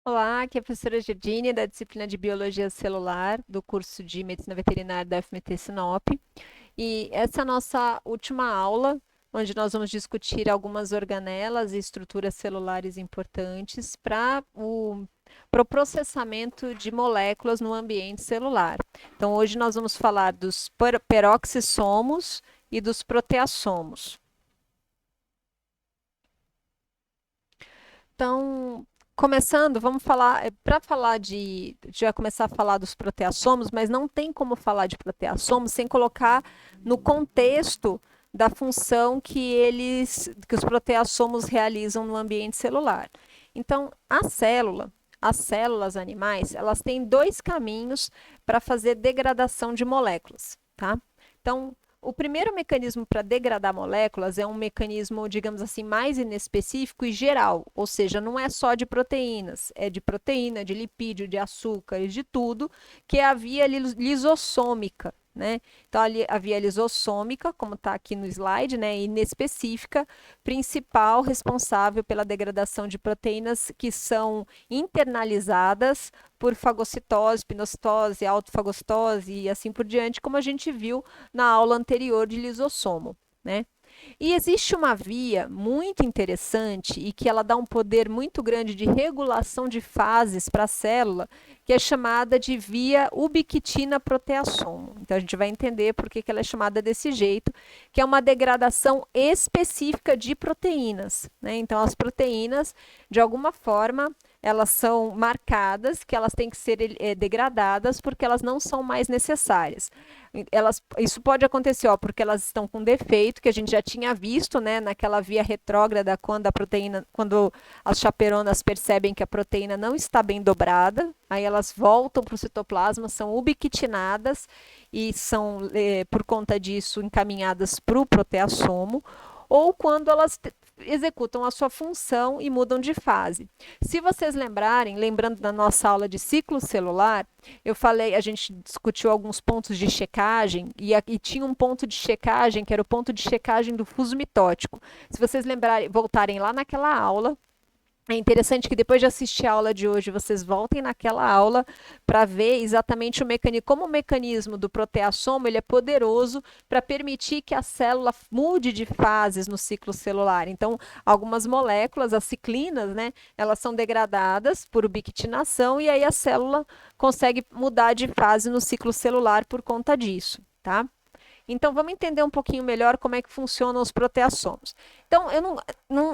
Olá, aqui é a professora Girdine, da disciplina de Biologia Celular, do curso de Medicina Veterinária da FMT Sinop. E essa é a nossa última aula, onde nós vamos discutir algumas organelas e estruturas celulares importantes para o processamento de moléculas no ambiente celular. Então, hoje nós vamos falar dos peroxissomos e dos proteassomos. Então, começando, vamos falar, para falar já começar a falar dos proteassomos, mas não tem como falar de proteassomos sem colocar no contexto da função que os proteassomos realizam no ambiente celular. Então, as células animais, elas têm dois caminhos para fazer degradação de moléculas, tá? Então, o primeiro mecanismo para degradar moléculas é um mecanismo, digamos assim, mais inespecífico e geral, ou seja, não é só de proteínas, é de proteína, de lipídio, de açúcares, de tudo, que é a via lisossômica. Né? Então, a via lisossômica, como está aqui no slide, né, inespecífica, principal responsável pela degradação de proteínas que são internalizadas por fagocitose, pinocitose, autofagocitose e assim por diante, como a gente viu na aula anterior de lisossomo, né? E existe uma via muito interessante e que ela dá um poder muito grande de regulação de fases para a célula, que é chamada de via ubiquitina-proteassomo. Então a gente vai entender por que ela é chamada desse jeito, que é uma degradação específica de proteínas, né? Então as proteínas, de alguma forma, elas são marcadas, que elas têm que ser degradadas porque elas não são mais necessárias. Isso pode acontecer, ó, porque elas estão com defeito, que a gente já tinha visto, né, naquela via retrógrada, quando as chaperonas percebem que a proteína não está bem dobrada, aí elas voltam para o citoplasma, são ubiquitinadas e são, por conta disso, encaminhadas para o proteassomo, ou quando elas executam a sua função e mudam de fase. Se vocês lembrarem, lembrando da nossa aula de ciclo celular, eu falei, a gente discutiu alguns pontos de checagem e tinha um ponto de checagem que era o ponto de checagem do fuso mitótico. Se vocês lembrarem, voltarem lá naquela aula, é interessante que depois de assistir a aula de hoje, vocês voltem naquela aula para ver exatamente como o mecanismo do proteassomo ele é poderoso para permitir que a célula mude de fases no ciclo celular. Então, algumas moléculas, as ciclinas, né, elas são degradadas por ubiquitinação e aí a célula consegue mudar de fase no ciclo celular por conta disso, tá? Então, vamos entender um pouquinho melhor como é que funcionam os proteassomos. Então,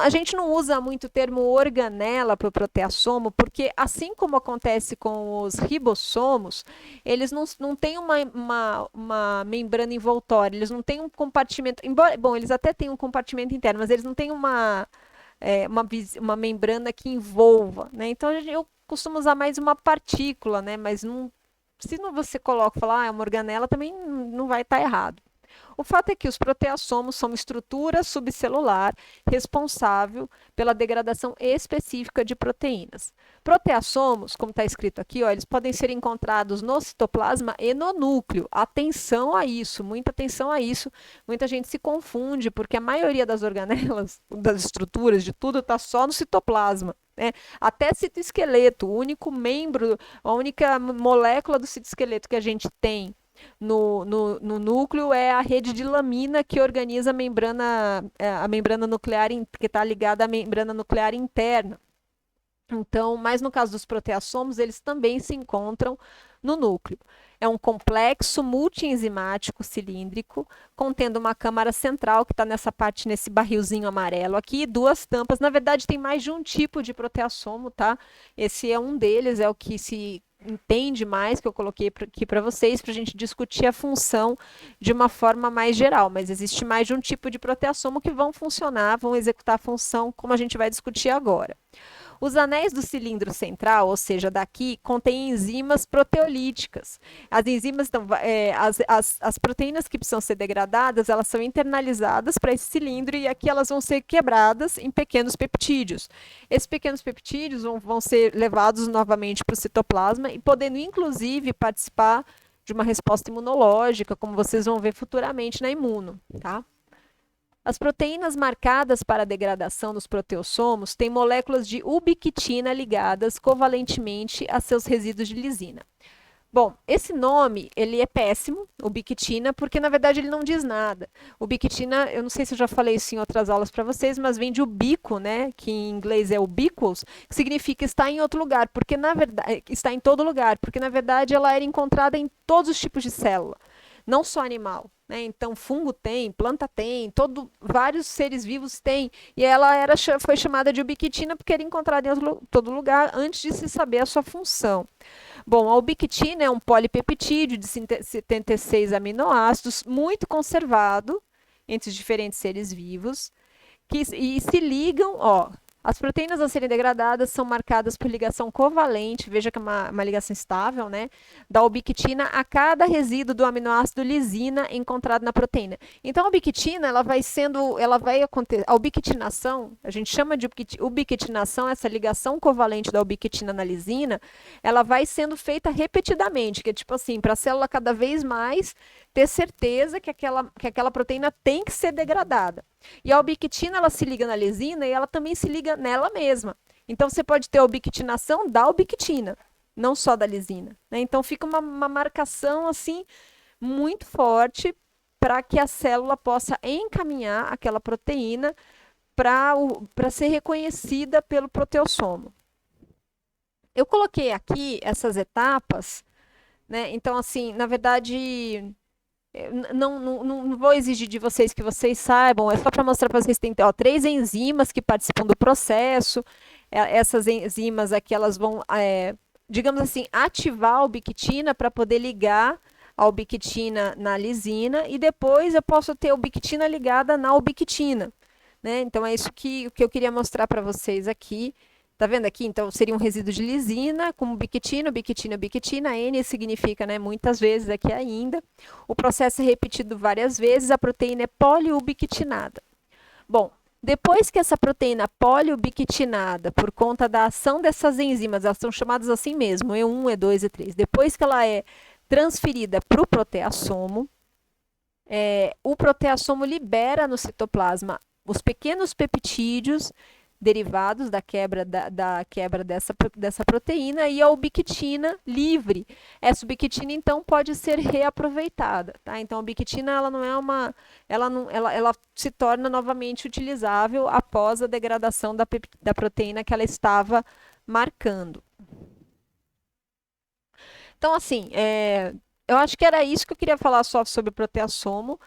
a gente não usa muito o termo organela para o proteassomo, porque assim como acontece com os ribossomos, eles não têm uma membrana envoltória, eles não têm um compartimento, embora, bom, eles até têm um compartimento interno, mas eles não têm uma membrana que envolva, né? Então, eu costumo usar mais uma partícula, né? Mas não, se não você coloca, falar, é uma organela, também não vai estar errado. O fato é que os proteassomos são uma estrutura subcelular responsável pela degradação específica de proteínas. Proteassomos, como está escrito aqui, ó, eles podem ser encontrados no citoplasma e no núcleo. Atenção a isso, muita atenção a isso. Muita gente se confunde, porque a maioria das organelas, das estruturas, de tudo, está só no citoplasma. Né? Até citoesqueleto, o único membro, a única molécula do citoesqueleto que a gente tem no núcleo é a rede de lamina que organiza a membrana nuclear, que está ligada à membrana nuclear interna. Então, mas no caso dos proteassomos, eles também se encontram no núcleo. É um complexo multienzimático cilíndrico, contendo uma câmara central, que está nessa parte, nesse barrilzinho amarelo aqui, e duas tampas. Na verdade, tem mais de um tipo de proteassomo, tá? Esse é um deles, é o que se entende mais, que eu coloquei aqui para vocês, para a gente discutir a função de uma forma mais geral. Mas existe mais de um tipo de proteassomo que vão funcionar, vão executar a função como a gente vai discutir agora. Os anéis do cilindro central, ou seja, daqui, contêm enzimas proteolíticas. As enzimas, então, as proteínas que precisam ser degradadas, elas são internalizadas para esse cilindro e aqui elas vão ser quebradas em pequenos peptídeos. Esses pequenos peptídeos vão ser levados novamente para o citoplasma e podendo, inclusive, participar de uma resposta imunológica, como vocês vão ver futuramente na imuno, tá? As proteínas marcadas para a degradação dos proteossomos têm moléculas de ubiquitina ligadas covalentemente a seus resíduos de lisina. Bom, esse nome, ele é péssimo, ubiquitina, porque na verdade ele não diz nada. Ubiquitina, eu não sei se eu já falei isso em outras aulas para vocês, mas vem de ubico, né, que em inglês é ubiquitous, que significa estar em outro lugar, porque na verdade, está em todo lugar, porque na verdade ela era encontrada em todos os tipos de célula, não só animal. Né? Então, fungo tem, planta tem, vários seres vivos têm. E ela foi chamada de ubiquitina porque era encontrada em todo lugar antes de se saber a sua função. Bom, a ubiquitina é um polipeptídeo de 76 aminoácidos, muito conservado entre os diferentes seres vivos, e se ligam, ó. As proteínas a serem degradadas são marcadas por ligação covalente, veja que é uma ligação estável, né, da ubiquitina a cada resíduo do aminoácido lisina encontrado na proteína. Então, a ubiquitina, a ubiquitinação, a gente chama de ubiquitinação, essa ligação covalente da ubiquitina na lisina, ela vai sendo feita repetidamente, que é tipo assim, para a célula cada vez mais ter certeza que aquela proteína tem que ser degradada. E a ubiquitina, ela se liga na lisina e ela também se liga nela mesma. Então, você pode ter a ubiquitinação da ubiquitina, não só da lisina. Né? Então, fica uma marcação, assim, muito forte para que a célula possa encaminhar aquela proteína para ser reconhecida pelo proteossomo. Eu coloquei aqui essas etapas, né? Então, assim, na verdade, não vou exigir de vocês que vocês saibam, é só para mostrar para vocês que tem 3 enzimas que participam do processo. Essas enzimas aqui, elas vão, digamos assim, ativar a ubiquitina para poder ligar a ubiquitina na lisina, e depois eu posso ter a ubiquitina ligada na ubiquitina. Né? Então, é isso que eu queria mostrar para vocês aqui. Tá vendo aqui? Então, seria um resíduo de lisina, como ubiquitina, ubiquitina, ubiquitina. N significa, né, muitas vezes aqui ainda. O processo é repetido várias vezes, a proteína é poliubiquitinada. Bom, depois que essa proteína poliubiquitinada, por conta da ação dessas enzimas, elas são chamadas assim mesmo, E1, E2, E3. Depois que ela é transferida para o proteassomo, o proteassomo libera no citoplasma os pequenos peptídeos derivados da quebra dessa proteína e a ubiquitina livre. Essa ubiquitina, então, pode ser reaproveitada. Tá? Então, a ubiquitina, ela não é ela se torna novamente utilizável após a degradação da proteína que ela estava marcando. Então, assim, eu acho que era isso que eu queria falar só sobre o proteassomo,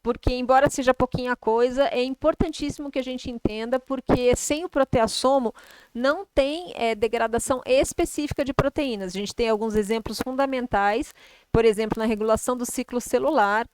porque, embora seja pouquinha coisa, é importantíssimo que a gente entenda, porque sem o proteassomo não tem degradação específica de proteínas. A gente tem alguns exemplos fundamentais, por exemplo, na regulação do ciclo celular,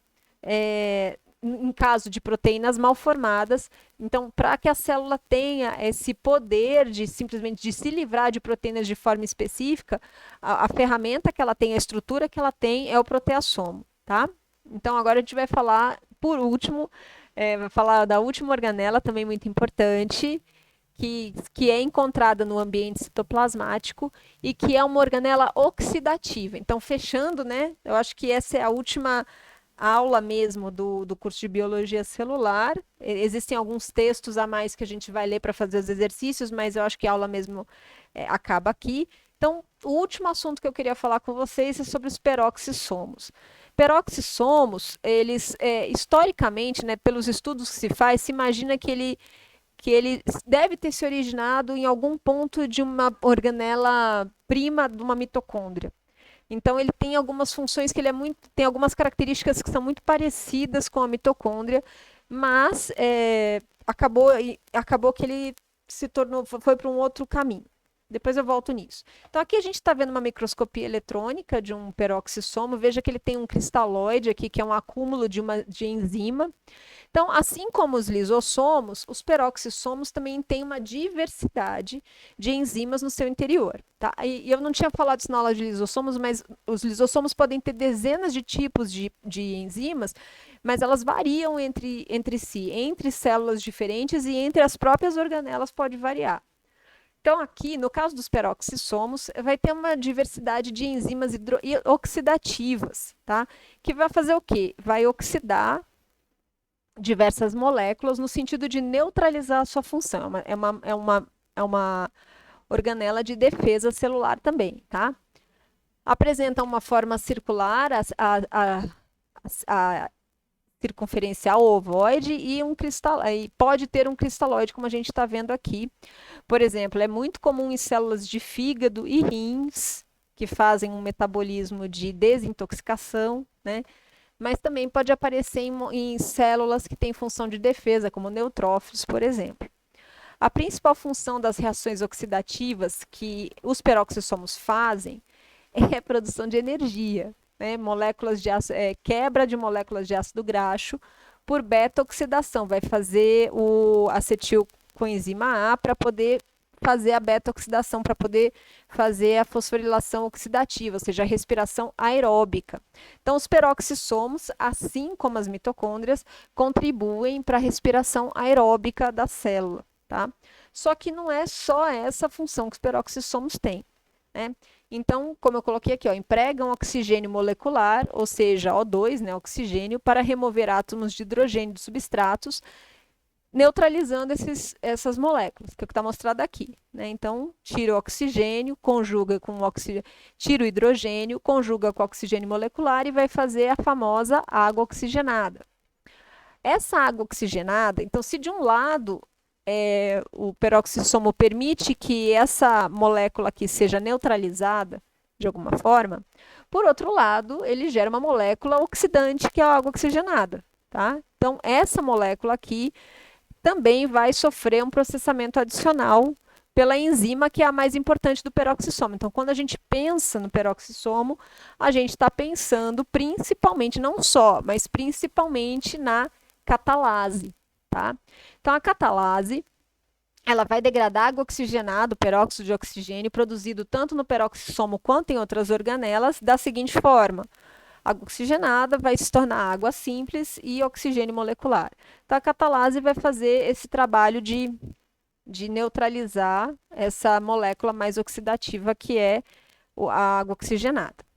em caso de proteínas mal formadas. Então, para que a célula tenha esse poder de simplesmente de se livrar de proteínas de forma específica, a ferramenta que ela tem, a estrutura que ela tem é o proteassomo, tá? Então, agora a gente vai falar, por último, vai falar da última organela, também muito importante, que é encontrada no ambiente citoplasmático e que é uma organela oxidativa. Então, fechando, né? Eu acho que essa é a última aula mesmo do curso de Biologia Celular. Existem alguns textos a mais que a gente vai ler para fazer os exercícios, mas eu acho que a aula mesmo acaba aqui. Então, o último assunto que eu queria falar com vocês é sobre os peroxissomos. Peroxissomos, eles, historicamente, né, pelos estudos que se faz, se imagina que ele deve ter se originado em algum ponto de uma organela prima de uma mitocôndria. Então, ele tem algumas funções que tem algumas características que são muito parecidas com a mitocôndria, mas acabou que ele foi para um outro caminho. Depois eu volto nisso. Então, aqui a gente está vendo uma microscopia eletrônica de um peroxissomo. Veja que ele tem um cristalóide aqui, que é um acúmulo de enzima. Então, assim como os lisossomos, os peroxissomos também têm uma diversidade de enzimas no seu interior. Tá? E eu não tinha falado isso na aula de lisossomos, mas os lisossomos podem ter dezenas de tipos de enzimas, mas elas variam entre si, entre células diferentes e entre as próprias organelas pode variar. Então, aqui, no caso dos peroxissomos, vai ter uma diversidade de enzimas oxidativas, tá? Que vai fazer o quê? Vai oxidar diversas moléculas no sentido de neutralizar a sua função. É uma organela de defesa celular também, tá? Apresenta uma forma circular, a circunferencial ou ovoide e pode ter um cristalóide, como a gente está vendo aqui. Por exemplo, é muito comum em células de fígado e rins, que fazem um metabolismo de desintoxicação, né? Mas também pode aparecer em células que têm função de defesa, como neutrófilos, por exemplo. A principal função das reações oxidativas que os peroxissomos fazem é a produção de energia, né? Quebra de moléculas de ácido graxo por beta-oxidação. Vai fazer o acetilcoenzima A para poder fazer a beta-oxidação, para poder fazer a fosforilação oxidativa, ou seja, a respiração aeróbica. Então, os peroxissomos, assim como as mitocôndrias, contribuem para a respiração aeróbica da célula, tá? Só que não é só essa função que os peroxissomos têm, né? Então, como eu coloquei aqui, ó, empregam oxigênio molecular, ou seja, O2, né, oxigênio, para remover átomos de hidrogênio de substratos, neutralizando essas moléculas, que é o que está mostrado aqui, né? Então, tira o oxigênio, conjuga com tira o hidrogênio, conjuga com o oxigênio molecular e vai fazer a famosa água oxigenada. Essa água oxigenada, então, se de um lado o peroxissomo permite que essa molécula aqui seja neutralizada de alguma forma, por outro lado, ele gera uma molécula oxidante, que é a água oxigenada, tá? Então, essa molécula aqui também vai sofrer um processamento adicional pela enzima, que é a mais importante do peroxissomo. Então, quando a gente pensa no peroxissomo, a gente está pensando principalmente, não só, mas principalmente na catalase, tá? Então, a catalase, ela vai degradar água oxigenada, o peróxido de oxigênio, produzido tanto no peroxissomo quanto em outras organelas, da seguinte forma: água oxigenada vai se tornar água simples e oxigênio molecular. Então, a catalase vai fazer esse trabalho de neutralizar essa molécula mais oxidativa, que é a água oxigenada.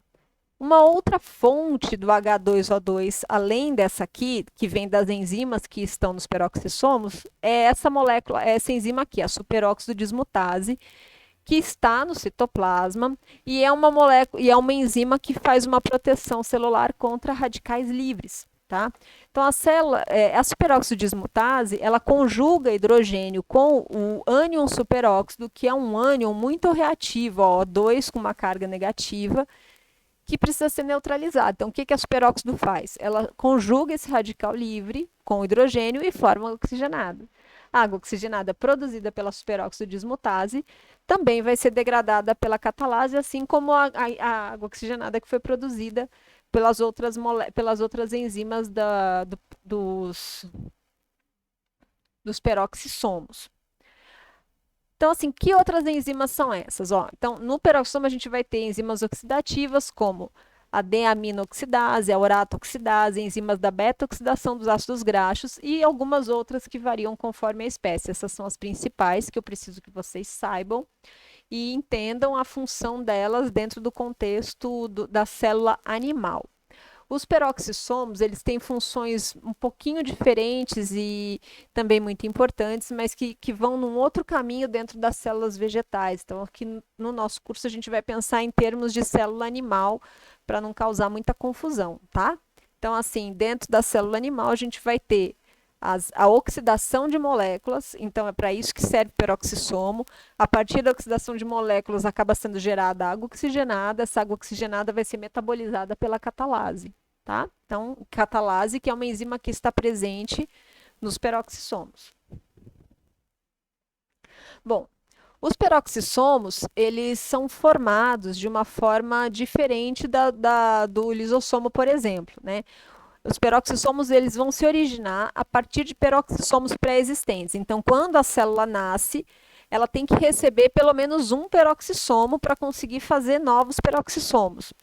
Uma outra fonte do H2O2, além dessa aqui, que vem das enzimas que estão nos peroxissomos, é essa molécula, essa enzima aqui, a superóxido dismutase, que está no citoplasma e é uma molécula e é uma enzima que faz uma proteção celular contra radicais livres, tá? Então a célula, a superóxido dismutase, ela conjuga hidrogênio com o ânion superóxido, que é um ânion muito reativo, ó, O2 com uma carga negativa, que precisa ser neutralizado. Então, o que a superóxido faz? Ela conjuga esse radical livre com o hidrogênio e forma oxigenada. A água oxigenada produzida pela superóxido dismutase também vai ser degradada pela catalase, assim como a água oxigenada que foi produzida pelas outras enzimas dos peroxissomos. Então, assim, que outras enzimas são essas? Ó, então, no peroxissomo a gente vai ter enzimas oxidativas como a deaminoxidase, a oratoxidase, enzimas da beta-oxidação dos ácidos graxos e algumas outras que variam conforme a espécie. Essas são as principais que eu preciso que vocês saibam e entendam a função delas dentro do contexto da célula animal. Os peroxissomos, eles têm funções um pouquinho diferentes e também muito importantes, mas que vão num outro caminho dentro das células vegetais. Então, aqui no nosso curso, a gente vai pensar em termos de célula animal, para não causar muita confusão, tá? Então, assim, dentro da célula animal, a gente vai ter a oxidação de moléculas, então é para isso que serve o peroxissomo. A partir da oxidação de moléculas, acaba sendo gerada água oxigenada, essa água oxigenada vai ser metabolizada pela catalase, tá? Então, catalase, que é uma enzima que está presente nos peroxissomos. Bom, os peroxissomos, eles são formados de uma forma diferente do lisossomo, por exemplo, né? Os peroxissomos, eles vão se originar a partir de peroxissomos pré-existentes. Então, quando a célula nasce, ela tem que receber pelo menos um peroxissomo para conseguir fazer novos peroxissomos.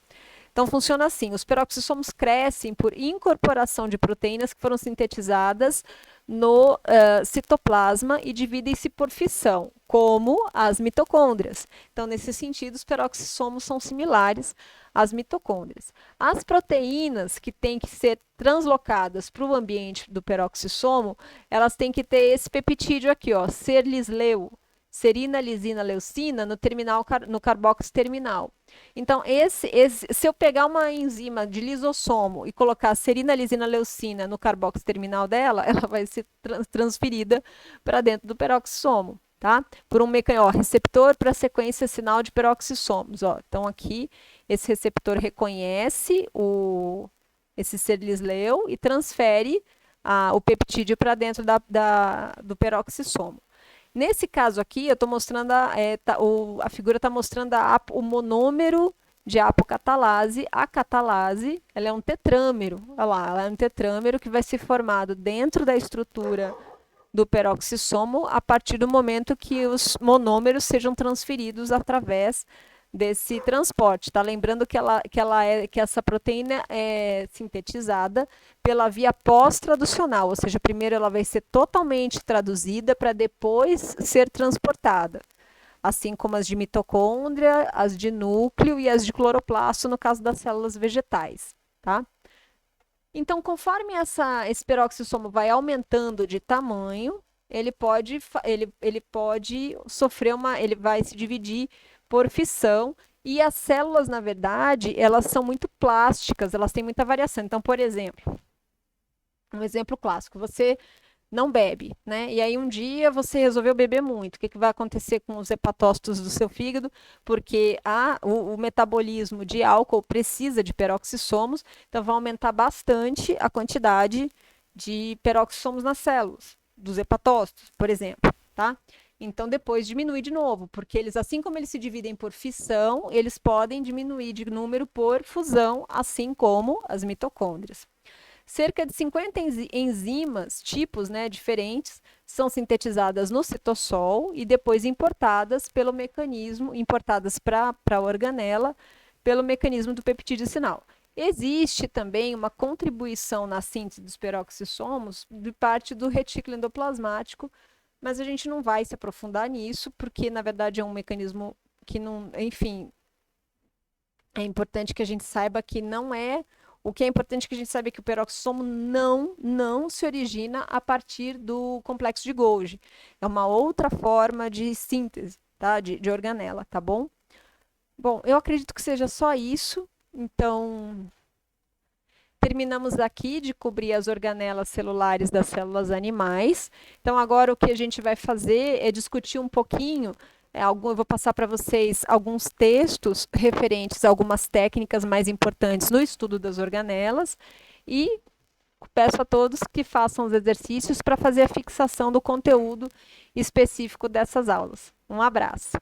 Então, funciona assim: os peroxissomos crescem por incorporação de proteínas que foram sintetizadas no citoplasma e dividem-se por fissão, como as mitocôndrias. Então, nesse sentido, os peroxissomos são similares às mitocôndrias. As proteínas que têm que ser translocadas para o ambiente do peroxissomo, elas têm que ter esse peptídeo aqui, ó, serlisleu, serina, lisina, leucina, no carboxo terminal. Então, se eu pegar uma enzima de lisossomo e colocar serina, lisina, leucina no carboxo terminal dela, ela vai ser transferida para dentro do peroxissomo, tá? Por um mecanismo, receptor para sequência sinal de peroxissomos, ó. Então, aqui, esse receptor reconhece esse serlisleu e transfere o peptídeo para dentro do peroxissomo. Nesse caso aqui, eu estou mostrando, a figura está mostrando o monômero de apocatalase. A catalase, ela é um tetrâmero, olha lá, ela é um tetrâmero que vai ser formado dentro da estrutura do peroxissomo a partir do momento que os monômeros sejam transferidos através desse transporte. Tá lembrando que essa proteína é sintetizada pela via pós-traducional, ou seja, primeiro ela vai ser totalmente traduzida para depois ser transportada, assim como as de mitocôndria, as de núcleo e as de cloroplasto no caso das células vegetais, tá? Então, conforme esse peroxissomo vai aumentando de tamanho, ele pode sofrer ele vai se dividir por fissão, e as células, na verdade, elas são muito plásticas, elas têm muita variação. Então, por exemplo, um exemplo clássico, você não bebe, né? E aí um dia você resolveu beber muito. O que vai acontecer com os hepatócitos do seu fígado? Porque o metabolismo de álcool precisa de peroxissomos, então vai aumentar bastante a quantidade de peroxissomos nas células, dos hepatócitos, por exemplo, tá? Então depois diminui de novo, porque eles, assim como eles se dividem por fissão, eles podem diminuir de número por fusão, assim como as mitocôndrias. Cerca de 50 enzimas, tipos, né, diferentes, são sintetizadas no citossol e depois importadas pelo mecanismo, para a organela, pelo mecanismo do peptídeo sinal. Existe também uma contribuição na síntese dos peroxissomos de parte do retículo endoplasmático, mas a gente não vai se aprofundar nisso, porque na verdade é um mecanismo que não, enfim, é importante que a gente saiba que não é. O que é importante que a gente saiba é que o peroxissomo não se origina a partir do complexo de Golgi. É uma outra forma de síntese, tá? De organela, tá bom? Bom, eu acredito que seja só isso. Então, terminamos aqui de cobrir as organelas celulares das células animais. Então, agora o que a gente vai fazer é discutir um pouquinho. Eu vou passar para vocês alguns textos referentes a algumas técnicas mais importantes no estudo das organelas e peço a todos que façam os exercícios para fazer a fixação do conteúdo específico dessas aulas. Um abraço.